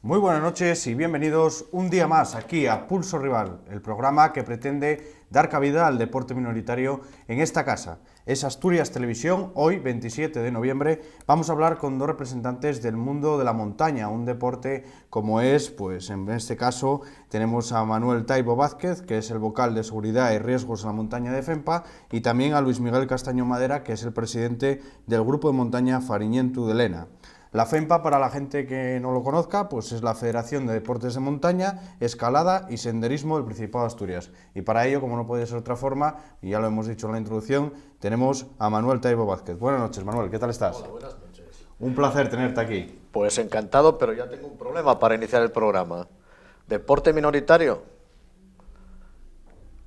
Muy buenas noches y bienvenidos un día más aquí a Pulso Rival, el programa que pretende dar cabida al deporte minoritario en esta casa. Es Asturias Televisión. Hoy, 27 de noviembre, vamos a hablar con dos representantes del mundo de la montaña, un deporte como es, pues en este caso, tenemos a Manuel Taibo Vázquez, que es el vocal de seguridad y riesgos en la montaña de FEMPA, y también a Luis Miguel Castaño Madera, que es el presidente del grupo de montaña Fariñentu de Lena. La FEMPA, para la gente que no lo conozca, pues es la Federación de Deportes de Montaña, Escalada y Senderismo del Principado de Asturias. Y para ello, como no puede ser de otra forma, y ya lo hemos dicho en la introducción, tenemos a Manuel Taibo Vázquez. Buenas noches, Manuel, ¿qué tal estás? Hola, buenas noches. Un placer tenerte aquí. Pues encantado, pero ya tengo un problema para iniciar el programa. ¿Deporte minoritario?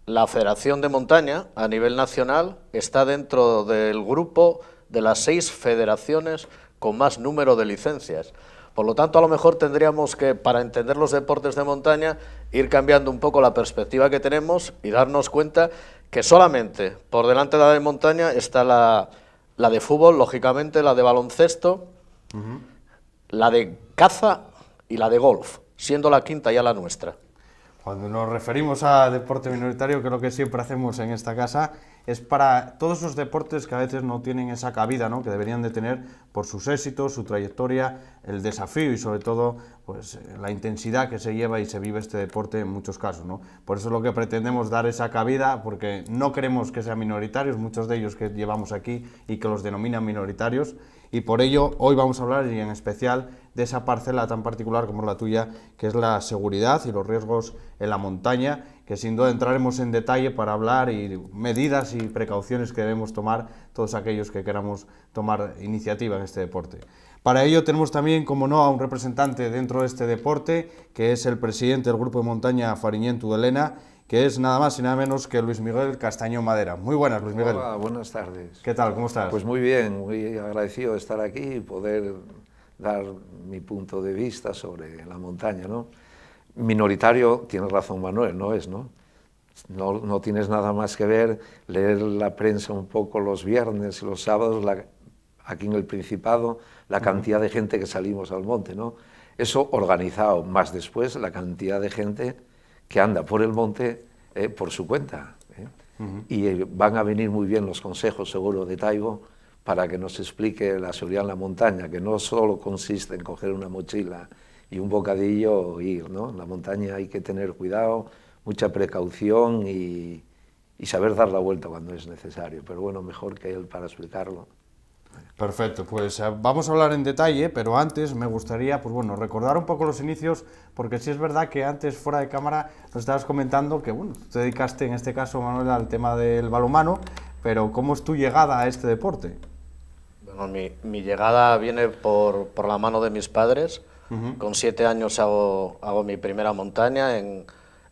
La Federación de Montaña, a nivel nacional, está dentro del grupo de las 6 federaciones con más número de licencias. Por lo tanto, a lo mejor tendríamos que, para entender los deportes de montaña, ir cambiando un poco la perspectiva que tenemos y darnos cuenta que solamente por delante de la de montaña está la de fútbol, lógicamente, la de baloncesto, la de caza y la de golf, siendo la quinta ya la nuestra. Cuando nos referimos a deporte minoritario, que es lo que siempre hacemos en esta casa, es para todos esos deportes que a veces no tienen esa cabida, ¿no?, que deberían de tener por sus éxitos, su trayectoria, el desafío y sobre todo pues, la intensidad que se lleva y se vive este deporte en muchos casos, ¿no? Por eso es lo que pretendemos, dar esa cabida, porque no queremos que sean minoritarios, muchos de ellos que llevamos aquí y que los denominan minoritarios, y por ello hoy vamos a hablar, y en especial, de esa parcela tan particular como es la tuya, que es la seguridad y los riesgos en la montaña, que sin duda entraremos en detalle para hablar y medidas y precauciones que debemos tomar todos aquellos que queramos tomar iniciativa en este deporte. Para ello tenemos también, como no, a un representante dentro de este deporte, que es el presidente del grupo de montaña Fariñentu de Lena, que es nada más y nada menos que Luis Miguel Castaño Madera. Muy buenas, Luis Miguel. Hola, buenas tardes. ¿Qué tal? ¿Cómo estás? Pues muy bien, muy agradecido de estar aquí y poder dar mi punto de vista sobre la montaña, ¿no? Minoritario, tienes razón Manuel, no es, ¿no? No tienes nada más que ver, leer la prensa un poco los viernes y los sábados, aquí en el Principado, la cantidad de gente que salimos al monte, ¿no? Eso organizado, más después la cantidad de gente que anda por el monte por su cuenta. Y van a venir muy bien los consejos, seguro, de Taibo, para que nos explique la seguridad en la montaña, que no solo consiste en coger una mochila y un bocadillo e ir, ¿no? En la montaña hay que tener cuidado, mucha precaución y saber dar la vuelta cuando es necesario. Pero bueno, mejor que él para explicarlo. Perfecto, pues vamos a hablar en detalle, pero antes me gustaría, pues bueno, recordar un poco los inicios, porque sí es verdad que antes, fuera de cámara, nos estabas comentando que, bueno, te dedicaste en este caso, Manuel, al tema del balonmano, pero ¿cómo es tu llegada a este deporte? Bueno, mi llegada viene por la mano de mis padres. Con 7 años hago mi primera montaña en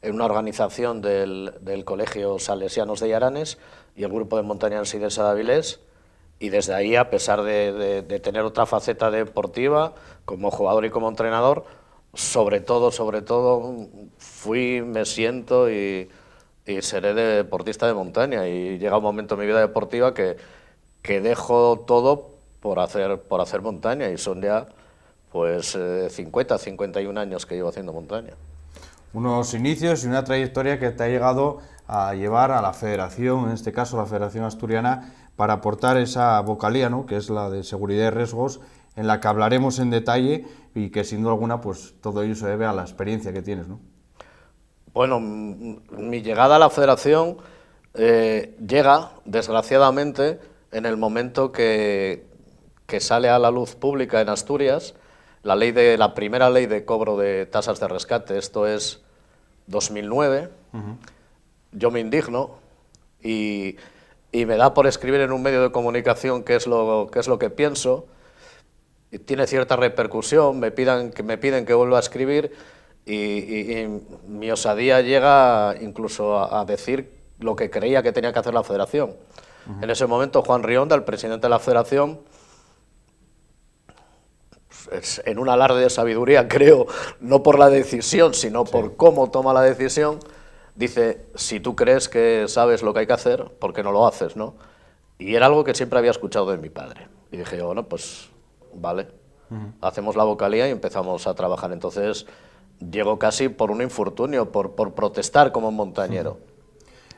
una organización del Colegio Salesianos de Yaranes y el grupo de montaña en Sidesa de Avilés. Y desde ahí, a pesar de tener otra faceta deportiva, como jugador y como entrenador, sobre todo, fui, me siento y seré deportista de montaña. Y llega un momento en mi vida deportiva que dejo todo por hacer montaña, y son ya pues 51 años que llevo haciendo montaña. Unos inicios y una trayectoria que te ha llegado a llevar a la federación, en este caso la Federación Asturiana, para aportar esa vocalía, ¿no?, que es la de seguridad y riesgos, en la que hablaremos en detalle y que sin duda alguna pues todo ello se debe a la experiencia que tienes, ¿no? Bueno, mi llegada a la federación llega, desgraciadamente, en el momento que sale a la luz pública en Asturias la primera ley de cobro de tasas de rescate. Esto es 2009. Yo me indigno y me da por escribir en un medio de comunicación qué es lo que pienso. Y tiene cierta repercusión, me piden que vuelva a escribir y mi osadía llega incluso a decir lo que creía que tenía que hacer la federación. En ese momento Juan Rionda, el presidente de la federación, en un alarde de sabiduría, creo, no por la decisión, sino por cómo toma la decisión, dice: si tú crees que sabes lo que hay que hacer, ¿por qué no lo haces, no? Y era algo que siempre había escuchado de mi padre. Y dije, bueno, pues vale. hacemos la vocalía y empezamos a trabajar. Entonces llego casi por un infortunio, por protestar como montañero.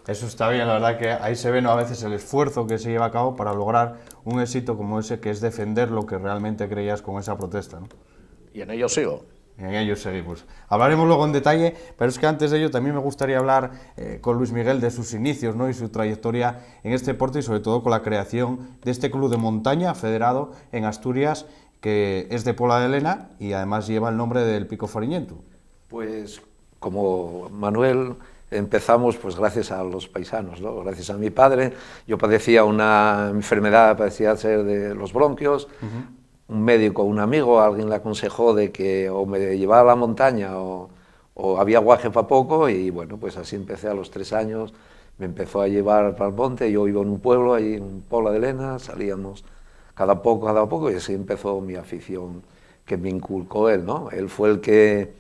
Eso está bien, la verdad que ahí se ve, ¿no?, a veces el esfuerzo que se lleva a cabo para lograr un éxito como ese, que es defender lo que realmente creías con esa protesta, ¿no? Y en ello sigo. En ello seguimos. Hablaremos luego en detalle, pero es que antes de ello también me gustaría hablar con Luis Miguel de sus inicios, ¿no?, y su trayectoria en este deporte, y sobre todo con la creación de este club de montaña federado en Asturias, que es de Pola de Lena y además lleva el nombre del Pico Fariñento. Pues como Manuel empezamos pues gracias a los paisanos, ¿no? Gracias a mi padre. Yo padecía una enfermedad, parecía ser de los bronquios. Un médico, un amigo, alguien le aconsejó de que o me llevaba a la montaña o había guaje para poco, y bueno, pues así empecé a los 3 años. Me empezó a llevar para el monte. Yo vivo en un pueblo, ahí en Pola de Lena, salíamos cada poco, y así empezó mi afición que me inculcó él, ¿no? Él fue el que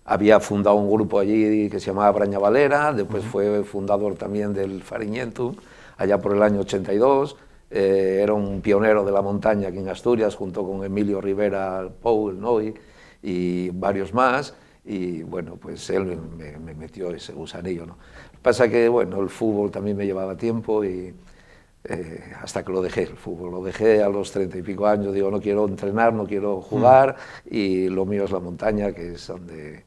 había fundado un grupo allí que se llamaba Braña Valera, después fue fundador también del Fariñento, allá por el año 82, era un pionero de la montaña aquí en Asturias, junto con Emilio Rivera Pou, el Noi, y varios más, y bueno, pues él me metió ese gusanillo, ¿no? Pasa que, bueno, el fútbol también me llevaba tiempo, y hasta que lo dejé, el fútbol lo dejé a los 30 y pico años, digo, no quiero entrenar, no quiero jugar, y lo mío es la montaña, que es donde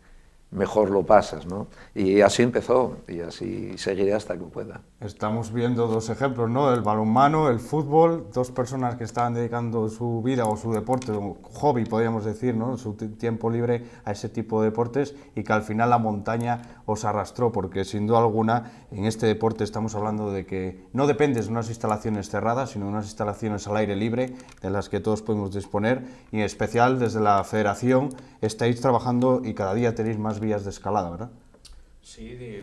mejor lo pasas, ¿no? Y así empezó, y así seguiré hasta que pueda. Estamos viendo dos ejemplos, ¿no?, el balonmano, el fútbol, dos personas que estaban dedicando su vida o su deporte, o hobby, podríamos decir, ¿no?, su tiempo libre a ese tipo de deportes, y que al final la montaña os arrastró, porque sin duda alguna en este deporte estamos hablando de que no dependes de unas instalaciones cerradas, sino de unas instalaciones al aire libre, de las que todos podemos disponer, y en especial desde la federación estáis trabajando y cada día tenéis más vías de escalada, ¿verdad? Sí,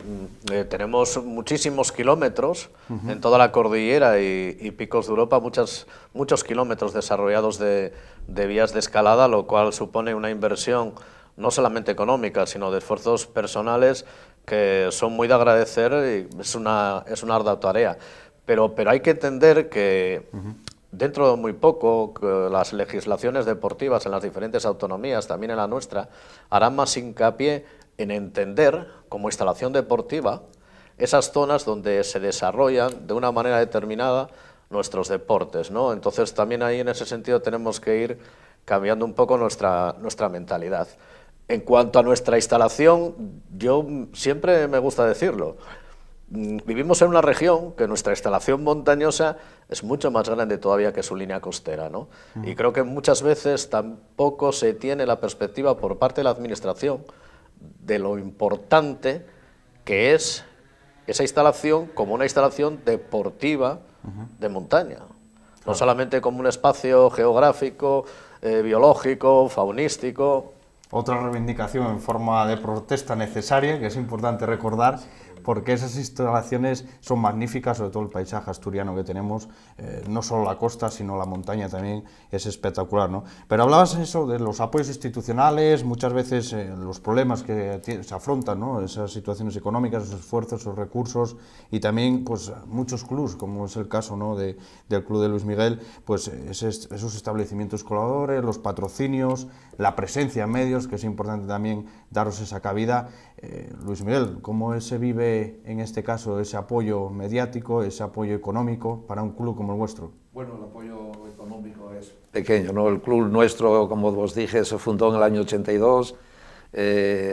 tenemos muchísimos kilómetros en toda la cordillera y picos de Europa, muchos kilómetros desarrollados de vías de escalada, lo cual supone una inversión no solamente económica, sino de esfuerzos personales que son muy de agradecer, y es una ardua tarea. Pero hay que entender que dentro de muy poco las legislaciones deportivas en las diferentes autonomías, también en la nuestra, harán más hincapié en entender como instalación deportiva esas zonas donde se desarrollan de una manera determinada nuestros deportes, ¿no? Entonces también ahí en ese sentido tenemos que ir cambiando un poco nuestra mentalidad. En cuanto a nuestra instalación, yo siempre me gusta decirlo, vivimos en una región que nuestra instalación montañosa es mucho más grande todavía que su línea costera, ¿no? Y creo que muchas veces tampoco se tiene la perspectiva por parte de la administración de lo importante que es esa instalación como una instalación deportiva de montaña. No solamente como un espacio geográfico, biológico, faunístico. Otra reivindicación en forma de protesta necesaria, que es importante recordar, porque esas instalaciones son magníficas, sobre todo el paisaje asturiano que tenemos, no solo la costa, sino la montaña también es espectacular, ¿no? Pero hablabas eso de los apoyos institucionales, muchas veces los problemas que se afrontan, ¿no?, esas situaciones económicas, esos esfuerzos, esos recursos, y también pues muchos clubs, como es el caso, ¿no?, del Club de Luis Miguel, pues esos establecimientos colaboradores, los patrocinios, la presencia en medios, que es importante también daros esa cabida. Luis Miguel, ¿cómo se vive en este caso ese apoyo mediático, ese apoyo económico para un club como el vuestro? Bueno, el apoyo económico es pequeño, ¿no? El club nuestro, como os dije, se fundó en el año 82.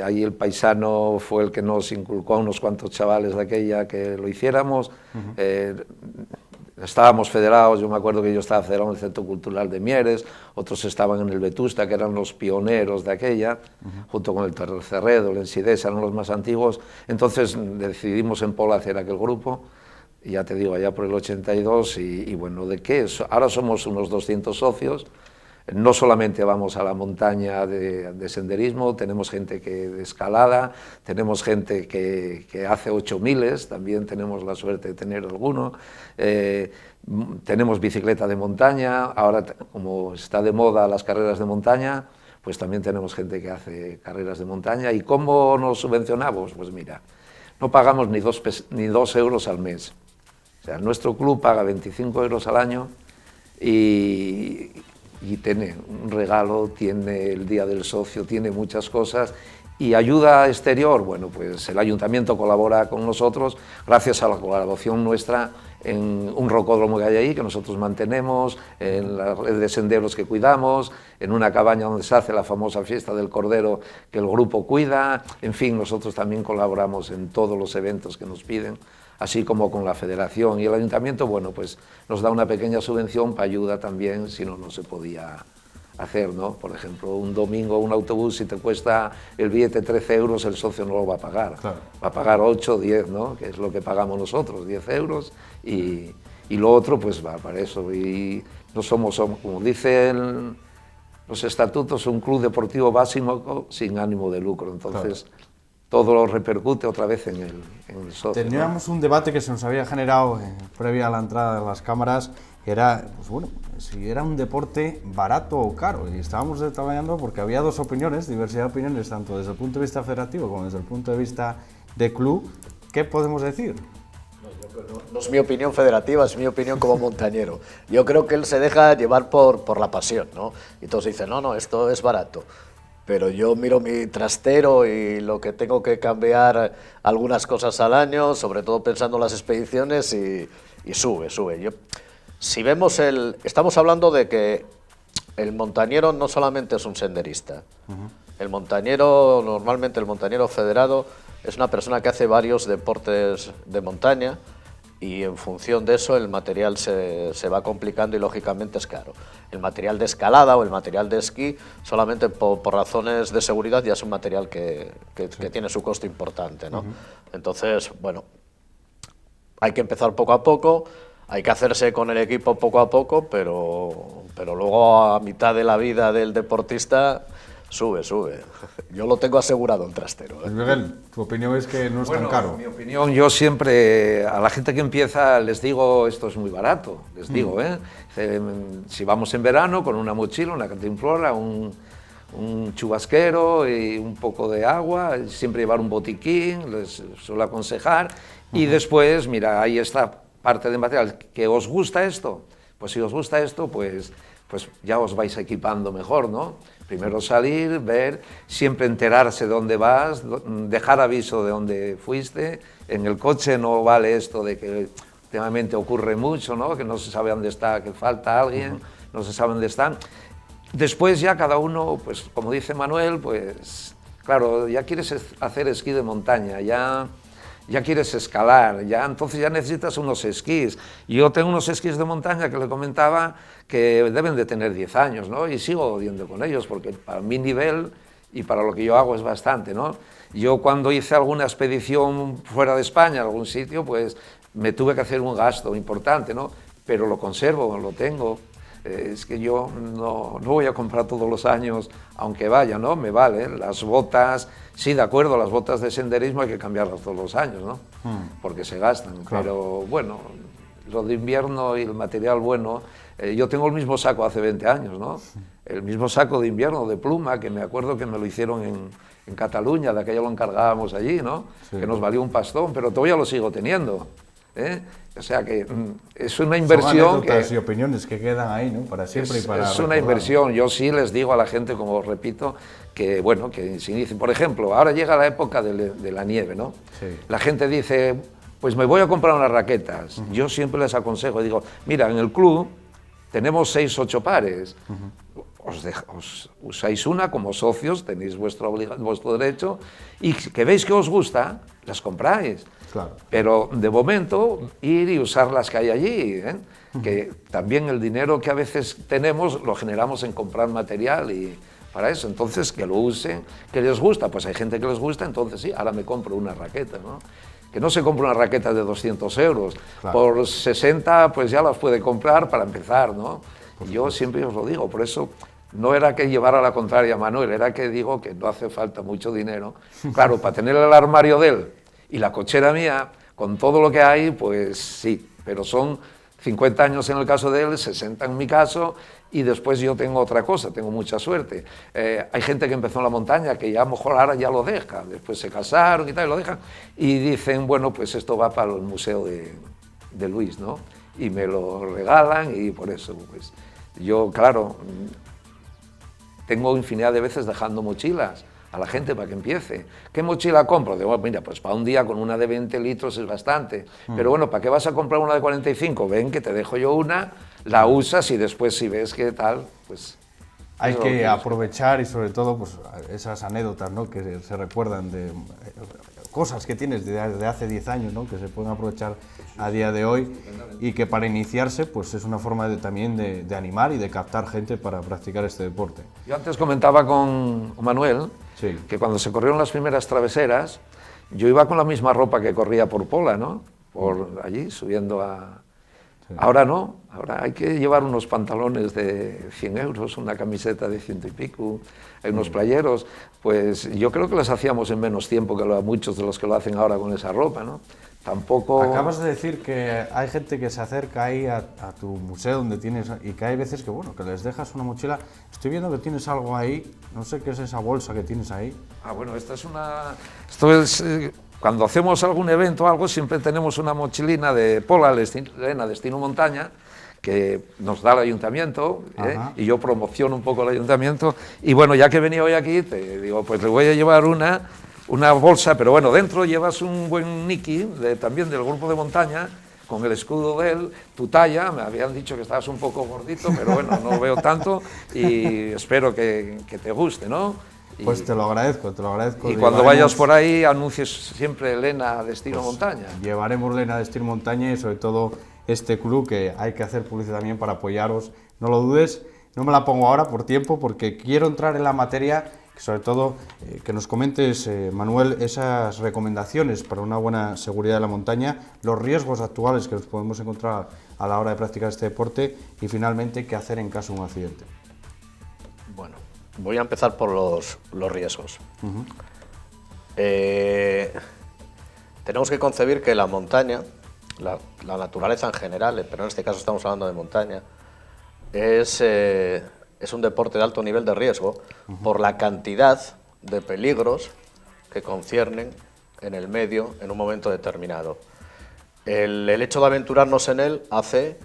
Ahí el paisano fue el que nos inculcó a unos cuantos chavales de aquella que lo hiciéramos. Estábamos federados, yo me acuerdo que yo estaba federado en el Centro Cultural de Mieres, otros estaban en el Vetusta, que eran los pioneros de aquella, junto con el Cerredo, el Ensidesa, eran los más antiguos. Entonces decidimos en Pola hacer aquel grupo, y ya te digo, allá por el 82, y bueno, ¿de qué? Ahora somos unos 200 socios. No solamente vamos a la montaña de senderismo, tenemos gente de escalada, tenemos gente que hace 8000, también tenemos la suerte de tener alguno, tenemos bicicleta de montaña, ahora como está de moda las carreras de montaña, pues también tenemos gente que hace carreras de montaña. ¿Y cómo nos subvencionamos? Pues mira, no pagamos ni 2 euros al mes. O sea, nuestro club paga 25 euros al año, y y tiene un regalo, tiene el Día del Socio, tiene muchas cosas. Y ayuda exterior, bueno, pues el ayuntamiento colabora con nosotros gracias a la colaboración nuestra en un rocódromo que hay ahí, que nosotros mantenemos, en la red de senderos que cuidamos, en una cabaña donde se hace la famosa fiesta del Cordero que el grupo cuida, en fin, nosotros también colaboramos en todos los eventos que nos piden, así como con la federación. Y el ayuntamiento, bueno, pues nos da una pequeña subvención para ayuda también, si no, no se podía hacer, ¿no? Por ejemplo, un domingo un autobús, si te cuesta el billete 13 euros, el socio no lo va a pagar. Claro. Va a pagar 8, 10, ¿no? Que es lo que pagamos nosotros, 10 euros, y lo otro pues va para eso. Y no somos como dicen los estatutos, un club deportivo básico sin ánimo de lucro. Entonces, claro, todo lo repercute otra vez en el socio. Teníamos, ¿no?, un debate que se nos había generado previa a la entrada de las cámaras, que era, pues bueno, si era un deporte barato o caro, y estábamos trabajando porque había dos opiniones, diversidad de opiniones, tanto desde el punto de vista federativo como desde el punto de vista de club. ¿Qué podemos decir? No es mi opinión federativa, es mi opinión como montañero. Yo creo que él se deja llevar por la pasión, ¿no? Y todos dicen, no, esto es barato. Pero yo miro mi trastero y lo que tengo que cambiar algunas cosas al año, sobre todo pensando en las expediciones, y sube. Si vemos estamos hablando de que el montañero no solamente es un senderista. El montañero, normalmente el montañero federado, es una persona que hace varios deportes de montaña, y en función de eso el material se va complicando y lógicamente es caro. El material de escalada o el material de esquí, solamente por razones de seguridad, ya es un material que tiene su costo importante, ¿no? Entonces, bueno, hay que empezar poco a poco, hay que hacerse con el equipo poco a poco, pero luego a mitad de la vida del deportista sube. Yo lo tengo asegurado el trastero. Miguel, tu opinión es que no es tan caro. Mi opinión, yo siempre a la gente que empieza les digo, esto es muy barato, les digo, si vamos en verano con una mochila, una cantimplora, un chubasquero y un poco de agua, siempre llevar un botiquín, les suelo aconsejar, y después, mira, ahí está parte de material. ¿Que os gusta esto? Pues si os gusta esto, pues ya os vais equipando mejor, ¿no? Primero salir, ver, siempre enterarse de dónde vas, dejar aviso de dónde fuiste. En el coche no vale esto de que últimamente ocurre mucho, ¿no? Que no se sabe dónde está, que falta alguien, no se sabe dónde están. Después ya cada uno, pues como dice Manuel, pues claro, ya quieres hacer esquí de montaña, ya quieres escalar, entonces ya necesitas unos esquís. Yo tengo unos esquís de montaña que le comentaba que deben de tener 10 años, ¿no? Y sigo yendo con ellos porque para mi nivel y para lo que yo hago es bastante, ¿no? Yo cuando hice alguna expedición fuera de España, a algún sitio, pues me tuve que hacer un gasto importante, ¿no? Pero lo conservo, lo tengo. Es que yo no voy a comprar todos los años, aunque vaya, ¿no? Me vale. Las botas, sí, de acuerdo, las botas de senderismo hay que cambiarlas todos los años, ¿no? Porque se gastan. Claro. Pero bueno, lo de invierno y el material bueno, yo tengo el mismo saco hace 20 años, ¿no? El mismo saco de invierno de pluma, que me acuerdo que me lo hicieron en Cataluña, de aquello lo encargábamos allí, ¿no? Sí. Que nos valió un pastón, pero todavía lo sigo teniendo, ¿eh? O sea que es una inversión. Son anécdotas y opiniones que quedan ahí, ¿no? Para siempre y para Es una inversión. Yo sí les digo a la gente, como repito, que bueno, que se inicien. Por ejemplo, ahora llega la época de la nieve, ¿no? Sí. La gente dice, pues me voy a comprar unas raquetas. Yo siempre les aconsejo, digo, mira, en el club tenemos 6 o 8 pares. Os usáis una como socios, tenéis vuestro derecho, y que veis que os gusta, las compráis. Claro. Pero de momento ir y usar las que hay allí, ¿eh? Que también el dinero que a veces tenemos lo generamos en comprar material y para eso, entonces que lo usen, que les gusta, pues hay gente que les gusta, entonces sí, ahora me compro una raqueta, ¿no? Que no se compra una raqueta de 200 euros, claro. Por 60 pues ya las puede comprar para empezar, ¿no? Yo siempre os lo digo, por eso no era que llevara la contraria a Manuel, era que digo que no hace falta mucho dinero, claro, para tener el armario de él y la cochera mía, con todo lo que hay, pues sí, pero son 50 años en el caso de él, 60 en mi caso, y después yo tengo otra cosa, tengo mucha suerte. Hay gente que empezó en la montaña, que ya a lo mejor ahora ya lo deja, después se casaron y tal, y lo dejan, y dicen, bueno, pues esto va para el museo de Luis, ¿no? Y me lo regalan, y por eso, pues, Yo, claro, tengo infinidad de veces dejando mochilas a la gente para que empiece. ¿Qué mochila compro? Digo, mira, pues para un día con una de 20 litros es bastante. Pero bueno, ¿para qué vas a comprar una de 45? Ven que te dejo yo una, la usas y después si ves que tal, pues... Hay que aprovechar y sobre todo pues, esas anécdotas, ¿no?, que se recuerdan de cosas que tienes de hace 10 años, ¿no?, que se pueden aprovechar a día de hoy y que para iniciarse pues, es una forma también de animar y de captar gente para practicar este deporte. Yo antes comentaba con Manuel Sí. que cuando se corrieron las primeras traveseras, yo iba con la misma ropa que corría por Pola, ¿no? Por allí, subiendo a... Sí. Ahora no, ahora hay que llevar unos pantalones de 100 euros, una camiseta de 100 y pico, hay unos playeros, pues yo creo que las hacíamos en menos tiempo que muchos de los que lo hacen ahora con esa ropa, ¿no? Tampoco... Acabas de decir que hay gente que se acerca ahí a tu museo donde tienes, y que hay veces que, bueno, que les dejas una mochila. Estoy viendo que tienes algo ahí, no sé qué es esa bolsa que tienes ahí. Ah, bueno, esta es una... Esto es... Cuando hacemos algún evento o algo, siempre tenemos una mochilina de Pola, Lena Destino Montaña, que nos da el ayuntamiento, y yo promociono un poco el ayuntamiento. Y bueno, ya que he venido hoy aquí, te digo, pues le voy a llevar una bolsa, pero bueno, dentro llevas un buen Niki, también del grupo de montaña, con el escudo de él, tu talla. Me habían dicho que estabas un poco gordito, pero bueno, no veo tanto, y espero que te guste, ¿no? Pues te lo agradezco, te lo agradezco. Y cuando vayas por ahí, anuncies siempre Lena Destino Montaña. Llevaremos Lena Destino Montaña y sobre todo este club, que hay que hacer publicidad también para apoyaros. No lo dudes, no me la pongo ahora por tiempo porque quiero entrar en la materia, sobre todo que nos comentes, Manuel, esas recomendaciones para una buena seguridad de la montaña, los riesgos actuales que nos podemos encontrar a la hora de practicar este deporte y finalmente qué hacer en caso de un accidente. Bueno, voy a empezar por los riesgos. Tenemos que concebir que la montaña, la naturaleza en general, pero en este caso estamos hablando de montaña, es un deporte de alto nivel de riesgo por la cantidad de peligros que conciernen en el medio en un momento determinado. El hecho de aventurarnos en él hace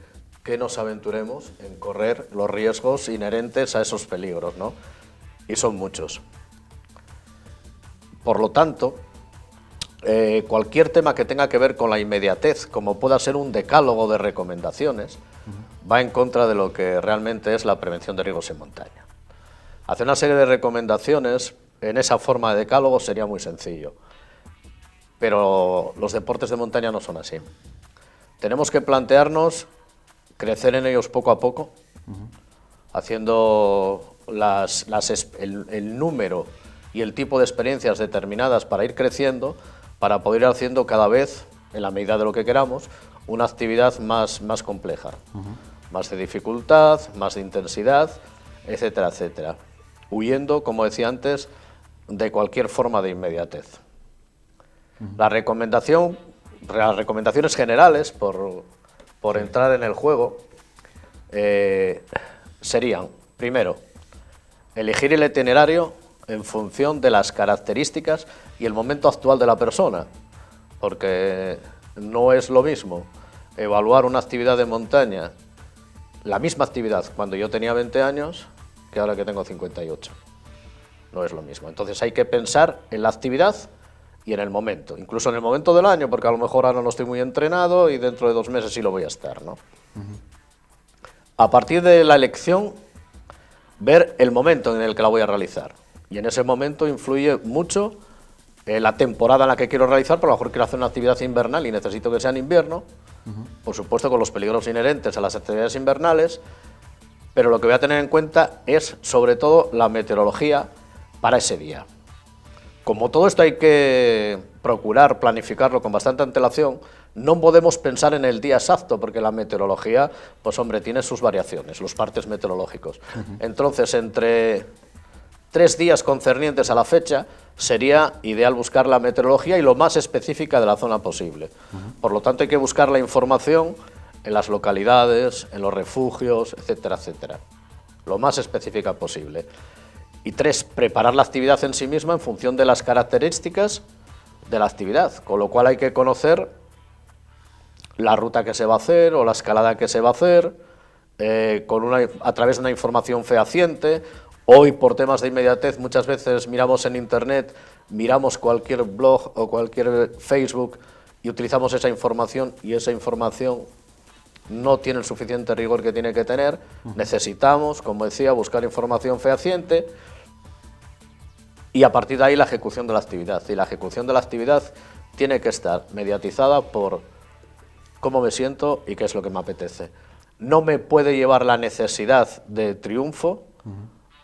que nos aventuremos en correr los riesgos inherentes a esos peligros, ¿no? Y son muchos. Por lo tanto, cualquier tema que tenga que ver con la inmediatez, como pueda ser un decálogo de recomendaciones, va en contra de lo que realmente es la prevención de riesgos en montaña. Hacer una serie de recomendaciones en esa forma de decálogo sería muy sencillo, pero los deportes de montaña no son así. Tenemos que plantearnos crecer en ellos poco a poco, haciendo el número y el tipo de experiencias determinadas para ir creciendo, para poder ir haciendo cada vez, en la medida de lo que queramos, una actividad más compleja, más de dificultad, más de intensidad, etcétera, etcétera, huyendo, como decía antes, de cualquier forma de inmediatez. Las recomendaciones generales, por entrar en el juego, serían, primero, elegir el itinerario en función de las características y el momento actual de la persona, porque no es lo mismo evaluar una actividad de montaña, la misma actividad cuando yo tenía 20 años que ahora que tengo 58. No es lo mismo. Entonces hay que pensar en la actividad y en el momento, incluso en el momento del año, porque a lo mejor ahora no estoy muy entrenado y dentro de 2 meses sí lo voy a estar, ¿no? A partir de la elección, ver el momento en el que la voy a realizar. Y en ese momento influye mucho la temporada en la que quiero realizar, por lo mejor quiero hacer una actividad invernal y necesito que sea en invierno, por supuesto con los peligros inherentes a las actividades invernales, pero lo que voy a tener en cuenta es sobre todo la meteorología para ese día. Como todo esto hay que procurar planificarlo con bastante antelación, no podemos pensar en el día exacto, porque la meteorología, pues hombre, tiene sus variaciones, los partes meteorológicos. Entonces, entre 3 días concernientes a la fecha, sería ideal buscar la meteorología y lo más específica de la zona posible. Por lo tanto, hay que buscar la información en las localidades, en los refugios, etcétera, etcétera. Lo más específica posible. Y 3, preparar la actividad en sí misma en función de las características de la actividad, con lo cual hay que conocer la ruta que se va a hacer o la escalada que se va a hacer a través de una información fehaciente. Hoy, por temas de inmediatez, muchas veces miramos en Internet, miramos cualquier blog o cualquier Facebook y utilizamos esa información, y esa información no tiene el suficiente rigor que tiene que tener. Necesitamos, como decía, buscar información fehaciente y a partir de ahí la ejecución de la actividad. Y la ejecución de la actividad tiene que estar mediatizada por cómo me siento y qué es lo que me apetece. No me puede llevar la necesidad de triunfo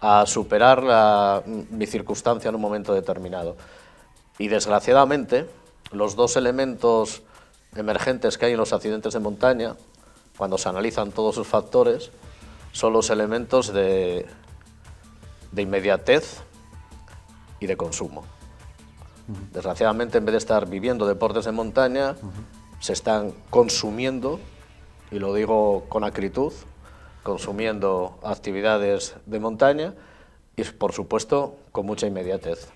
a superar mi circunstancia en un momento determinado. Y desgraciadamente, los dos elementos emergentes que hay en los accidentes de montaña, cuando se analizan todos sus factores, son los elementos de inmediatez y de consumo. Desgraciadamente, en vez de estar viviendo deportes de montaña, se están consumiendo, y lo digo con acritud, consumiendo actividades de montaña y, por supuesto, con mucha inmediatez.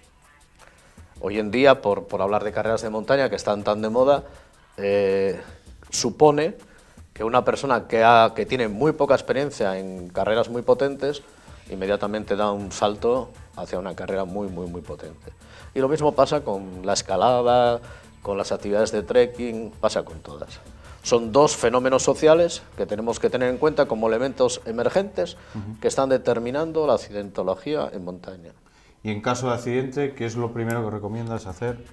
Hoy en día, por hablar de carreras de montaña que están tan de moda, supone que una persona que tiene muy poca experiencia en carreras muy potentes, inmediatamente da un salto hacia una carrera muy potente. Y lo mismo pasa con la escalada, con las actividades de trekking, pasa con todas. Son dos fenómenos sociales que tenemos que tener en cuenta como elementos emergentes que están determinando la accidentología en montaña. Y en caso de accidente, ¿qué es lo primero que recomiendas hacer?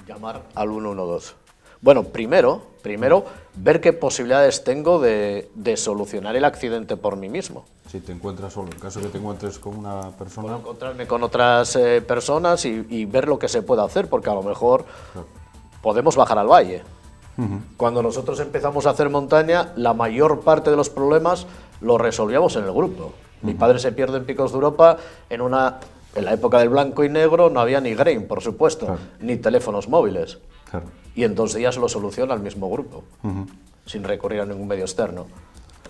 Llamar al 112. Bueno, primero ver qué posibilidades tengo de solucionar el accidente por mí mismo. Si te encuentras solo, en caso de que te encuentres con una persona... Puedo encontrarme con otras personas y ver lo que se puede hacer, porque a lo mejor podemos bajar al valle. Cuando nosotros empezamos a hacer montaña, la mayor parte de los problemas los resolvíamos en el grupo. Mi padre se pierde en Picos de Europa en la época del blanco y negro, no había ni Grain, por supuesto, ni teléfonos móviles. Claro. Y en 2 días lo soluciona el mismo grupo, sin recurrir a ningún medio externo.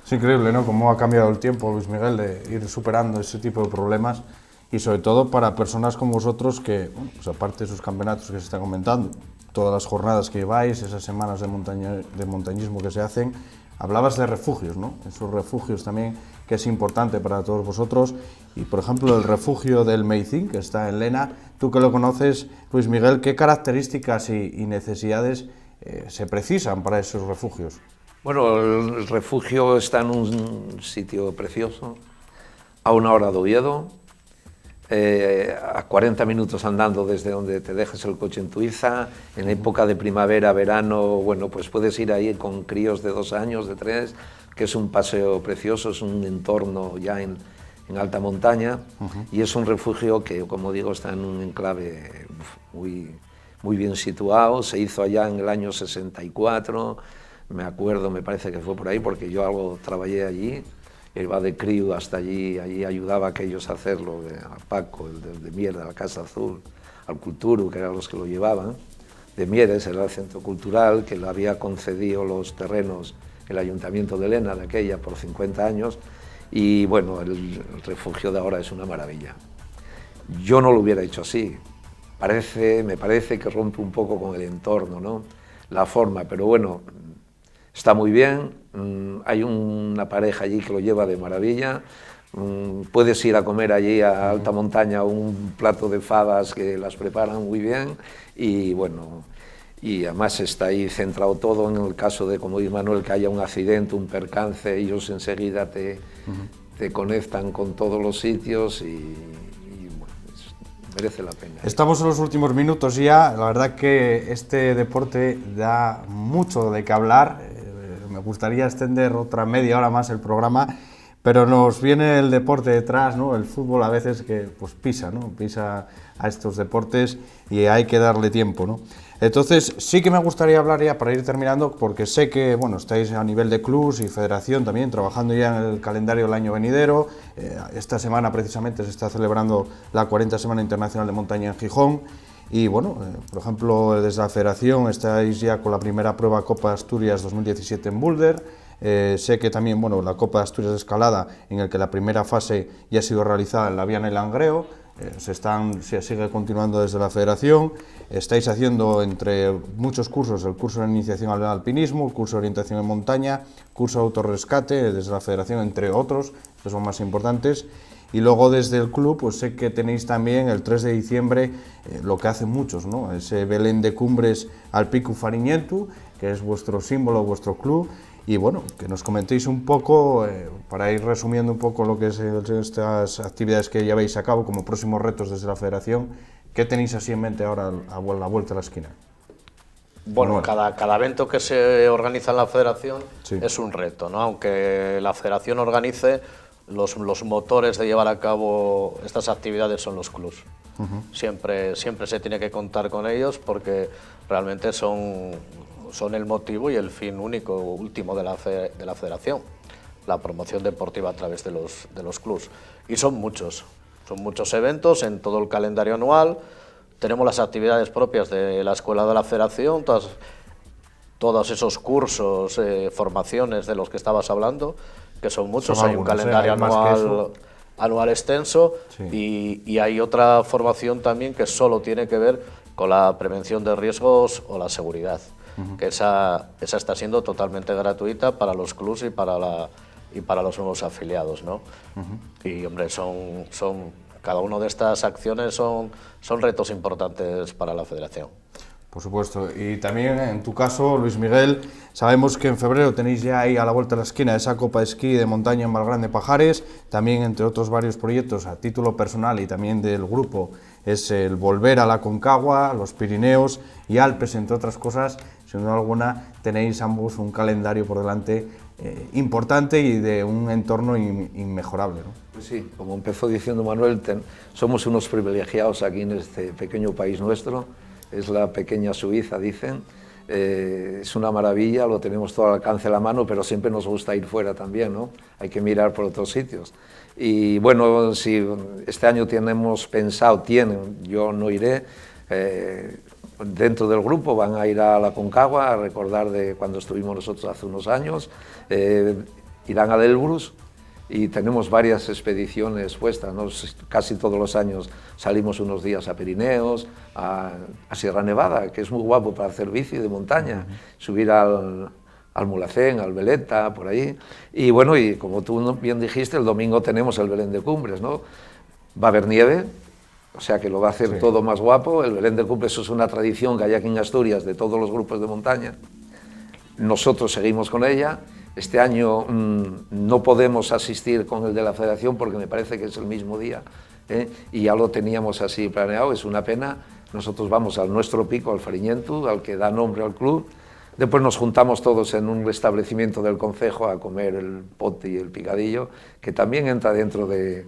Es increíble, ¿no?, cómo ha cambiado el tiempo, Luis Miguel, de ir superando ese tipo de problemas, y sobre todo para personas como vosotros que, bueno, pues aparte de esos campeonatos que se están comentando, todas las jornadas que lleváis, esas semanas de montañismo que se hacen, hablabas de refugios, ¿no? Esos refugios también, que es importante para todos vosotros. Y, por ejemplo, el refugio del Meicín, que está en Lena, tú que lo conoces, Luis Miguel, ¿qué características y necesidades se precisan para esos refugios? Bueno, el refugio está en un sitio precioso, a 1 hora de Oviedo, a 40 minutos andando desde donde te dejes el coche en Tuiza. En época de primavera, verano, bueno, pues puedes ir ahí con críos de 2 años, de 3, que es un paseo precioso, es un entorno ya en alta montaña, y es un refugio que, como digo, está en un enclave muy bien situado. Se hizo allá en el año 64, me acuerdo, me parece que fue por ahí, porque yo algo trabajé allí. Iba de crío hasta allí ayudaba a aquellos a hacerlo, a Paco, el de Mieres, a la Casa Azul, al Culturu, que eran los que lo llevaban. De Mieres era el centro cultural, que le había concedido los terrenos el Ayuntamiento de Lena de aquella por 50 años, y bueno, el refugio de ahora es una maravilla. Yo no lo hubiera hecho así, me parece que rompe un poco con el entorno, ¿no?, la forma, pero bueno, está muy bien. Hay una pareja allí que lo lleva de maravilla. Puedes ir a comer allí a alta montaña un plato de fabas que las preparan muy bien, y bueno, y además está ahí centrado todo en el caso de, como dice Manuel, que haya un accidente, un percance, ellos enseguida te conectan con todos los sitios y bueno, merece la pena. Estamos en los últimos minutos ya, la verdad que este deporte da mucho de qué hablar. Me gustaría extender otra media hora más el programa, pero nos viene el deporte detrás, ¿no? El fútbol a veces que pues pisa, ¿no?, pisa a estos deportes y hay que darle tiempo, ¿no? Entonces sí que me gustaría hablar ya para ir terminando, porque sé que, bueno, estáis a nivel de clubs y federación también trabajando ya en el calendario del año venidero. Esta semana precisamente se está celebrando la 40 Semana Internacional de Montaña en Gijón. Y bueno, por ejemplo, desde la federación estáis ya con la primera prueba Copa de Asturias 2017 en Boulder. Sé que también, bueno, la Copa de Asturias de Escalada, en el que la primera fase ya ha sido realizada en la Viana y Langreo. se sigue continuando desde la federación. Estáis haciendo entre muchos cursos el curso de iniciación al alpinismo, el curso de orientación en montaña, curso de autorrescate desde la federación, entre otros, que son más importantes. Y luego desde el club, pues sé que tenéis también el 3 de diciembre lo que hacen muchos, ¿no? Ese Belén de Cumbres al Pico Fariñentu, que es vuestro símbolo, vuestro club. Y bueno, que nos comentéis un poco, para ir resumiendo un poco lo que es estas actividades que lleváis a cabo como próximos retos desde la federación, ¿qué tenéis así en mente ahora a la vuelta de la esquina? Bueno, cada evento que se organiza en la federación sí, es un reto, ¿no? Aunque la federación organice, los motores de llevar a cabo estas actividades son los clubs. Siempre se tiene que contar con ellos porque realmente son el motivo y el fin único, último de la federación, la promoción deportiva a través de los clubs. Y son muchos eventos en todo el calendario anual. Tenemos las actividades propias de la escuela de la federación, todos esos cursos, formaciones de los que estabas hablando, que son muchos. Hay un calendario anual extenso, sí. y hay otra formación también que solo tiene que ver con la prevención de riesgos o la seguridad, que esa está siendo totalmente gratuita para los clubs y para los nuevos afiliados, ¿no? Y hombre, cada una de estas acciones son retos importantes para la federación. Por supuesto, y también en tu caso, Luis Miguel, sabemos que en febrero tenéis ya ahí a la vuelta de la esquina esa Copa de Esquí de Montaña en Valgrande Pajares, también entre otros varios proyectos a título personal y también del grupo, es el volver a la Concagua, los Pirineos y Alpes, entre otras cosas. Sin duda alguna tenéis ambos un calendario por delante importante y de un entorno inmejorable, ¿no? Pues sí, como empezó diciendo Manuel, somos unos privilegiados aquí en este pequeño país nuestro. Es la pequeña Suiza, dicen. Es una maravilla, lo tenemos todo al alcance de la mano, pero siempre nos gusta ir fuera también, ¿no? Hay que mirar por otros sitios. Y bueno, si este año yo no iré, dentro del grupo van a ir a la Concagua a recordar de cuando estuvimos nosotros hace unos años, irán a Elbrus. Y tenemos varias expediciones puestas, ¿no? Casi todos los años salimos unos días a Pirineos, a Sierra Nevada, que es muy guapo para hacer bici de montaña, subir al Mulhacén, al Veleta, por ahí. Y bueno, y como tú bien dijiste, el domingo tenemos el Belén de Cumbres, ¿no? Va a haber nieve, o sea que lo va a hacer todo más guapo. El Belén de Cumbres es una tradición que hay aquí en Asturias de todos los grupos de montaña. Nosotros seguimos con ella. Este año no podemos asistir con el de la federación porque me parece que es el mismo día, y ya lo teníamos así planeado, es una pena. Nosotros vamos al nuestro pico, al Fariñentu, al que da nombre al club. Después nos juntamos todos en un establecimiento del concejo a comer el pote y el picadillo, que también entra dentro de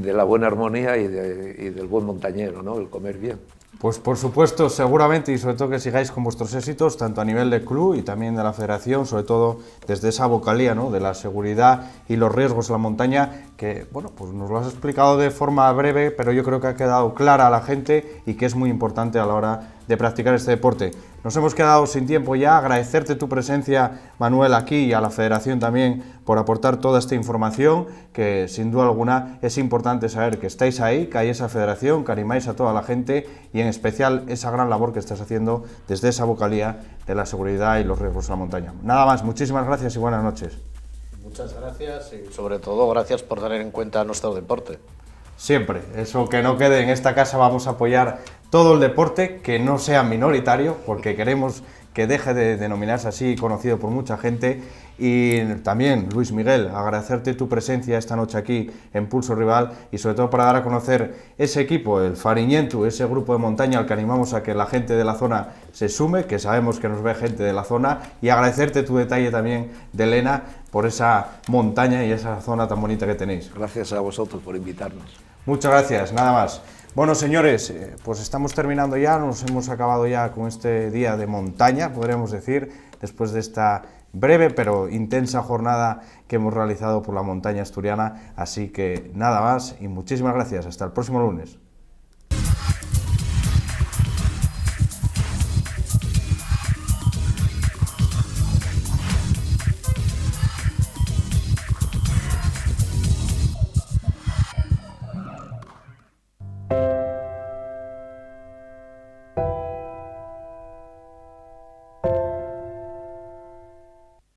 la buena armonía y del buen montañero, ¿no? El comer bien. Pues por supuesto, seguramente, y sobre todo que sigáis con vuestros éxitos, tanto a nivel de club y también de la federación, sobre todo desde esa vocalía, ¿no?, de la seguridad y los riesgos en la montaña, que bueno, pues nos lo has explicado de forma breve, pero yo creo que ha quedado clara a la gente y que es muy importante a la hora de practicar este deporte. Nos hemos quedado sin tiempo ya, agradecerte tu presencia, Manuel, aquí, y a la federación también por aportar toda esta información, que sin duda alguna es importante saber que estáis ahí, que hay esa federación, que animáis a toda la gente y en especial esa gran labor que estás haciendo desde esa vocalía de la seguridad y los riesgos en la montaña. Nada más, muchísimas gracias y buenas noches. Muchas gracias y sobre todo gracias por tener en cuenta nuestro deporte. Siempre, eso que no quede en esta casa, vamos a apoyar todo el deporte, que no sea minoritario, porque queremos que deje de denominarse así, conocido por mucha gente. Y también, Luis Miguel, agradecerte tu presencia esta noche aquí en Pulso Rival y sobre todo para dar a conocer ese equipo, el Fariñentu, ese grupo de montaña al que animamos a que la gente de la zona se sume, que sabemos que nos ve gente de la zona, y agradecerte tu detalle también de Elena por esa montaña y esa zona tan bonita que tenéis. Gracias a vosotros por invitarnos. Muchas gracias, nada más. Bueno, señores, pues estamos terminando ya, nos hemos acabado ya con este día de montaña, podríamos decir, después de esta breve pero intensa jornada que hemos realizado por la montaña asturiana, así que nada más y muchísimas gracias, hasta el próximo lunes.